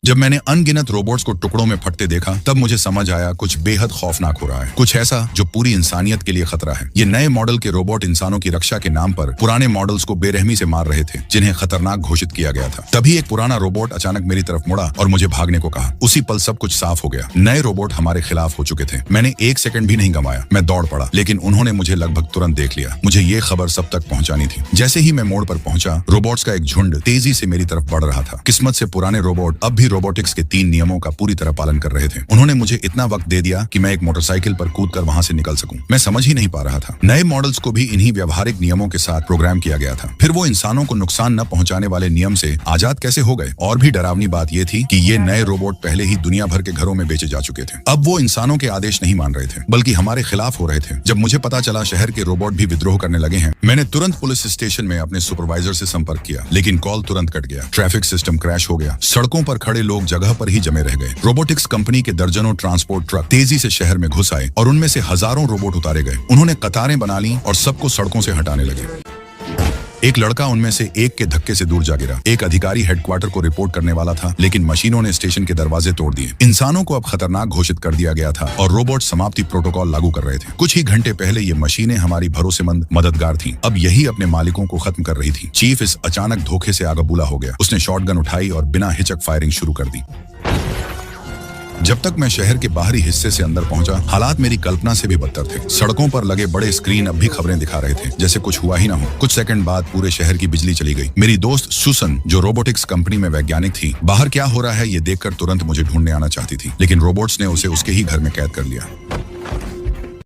जब मैंने अनगिनत रोबोट्स को टुकड़ों में फटते देखा तब मुझे समझ आया कुछ बेहद खौफनाक हो रहा है, कुछ ऐसा जो पूरी इंसानियत के लिए खतरा है। ये नए मॉडल के रोबोट इंसानों की रक्षा के नाम पर पुराने मॉडल्स को बेरहमी से मार रहे थे, जिन्हें खतरनाक घोषित किया गया था। तभी एक पुराना रोबोट अचानक मेरी तरफ मुड़ा और मुझे भागने को कहा। उसी पल सब कुछ साफ हो गया। नए रोबोट हमारे खिलाफ हो चुके थे। मैंने एक सेकंड भी नहीं गंवाया, मैं दौड़ पड़ा, लेकिन उन्होंने मुझे लगभग तुरंत देख लिया। मुझे ये खबर सब तक पहुंचानी थी। जैसे ही मैं मोड़ पर पहुंचा, रोबोट्स का एक झुंड तेजी से मेरी तरफ बढ़ रहा था। किस्मत से पुराने रोबोट अब भी रोबोटिक्स के 3 नियमों का पूरी तरह पालन कर रहे थे। उन्होंने मुझे इतना वक्त दे दिया कि मैं एक मोटरसाइकिल पर कूदकर वहां से निकल सकूं। मैं समझ ही नहीं पा रहा था। नए मॉडल्स को भी इन्हीं व्यवहारिक नियमों के साथ प्रोग्राम किया गया था। फिर वो इंसानों को नुकसान न पहुंचाने वाले नियम से आजाद कैसे हो गए? और भी डरावनी बात यह थी कि ये नए रोबोट पहले ही दुनिया भर के घरों में बेचे जा चुके थे। अब वो इंसानों के आदेश नहीं मान रहे थे, बल्कि हमारे खिलाफ हो रहे थे। जब मुझे पता चला शहर के रोबोट भी विद्रोह करने लगे हैं, मैंने तुरंत पुलिस स्टेशन में अपने सुपरवाइजर से संपर्क किया, लेकिन कॉल तुरंत कट गया। ट्रैफिक सिस्टम क्रैश हो गया। सड़कों पर खड़े लोग जगह पर ही जमे रह गए। रोबोटिक्स कंपनी के दर्जनों ट्रांसपोर्ट ट्रक तेजी से शहर में घुस आए और उनमें से हजारों रोबोट उतारे गए। उन्होंने कतारें बना ली और सबको सड़कों से हटाने लगे। एक लड़का उनमें से एक के धक्के से दूर जा गिरा। एक अधिकारी हेडक्वार्टर को रिपोर्ट करने वाला था, लेकिन मशीनों ने स्टेशन के दरवाजे तोड़ दिए। इंसानों को अब खतरनाक घोषित कर दिया गया था और रोबोट समाप्ति प्रोटोकॉल लागू कर रहे थे। कुछ ही घंटे पहले ये मशीनें हमारी भरोसेमंद मददगार थीं, अब यही अपने मालिकों को खत्म कर रही थी। चीफ इस अचानक धोखे से आगबूला हो गया। उसने शॉटगन उठाई और बिना हिचक फायरिंग शुरू कर दी। जब तक मैं शहर के बाहरी हिस्से से अंदर पहुंचा, हालात मेरी कल्पना से भी बदतर थे। सड़कों पर लगे बड़े स्क्रीन अब भी खबरें दिखा रहे थे, जैसे कुछ हुआ ही ना हो। कुछ सेकंड बाद पूरे शहर की बिजली चली गई। मेरी दोस्त सुसन, जो रोबोटिक्स कंपनी में वैज्ञानिक थी, बाहर क्या हो रहा है ये देखकर तुरंत मुझे ढूंढने आना चाहती थी, लेकिन रोबोट्स ने उसे उसके ही घर में कैद कर लिया।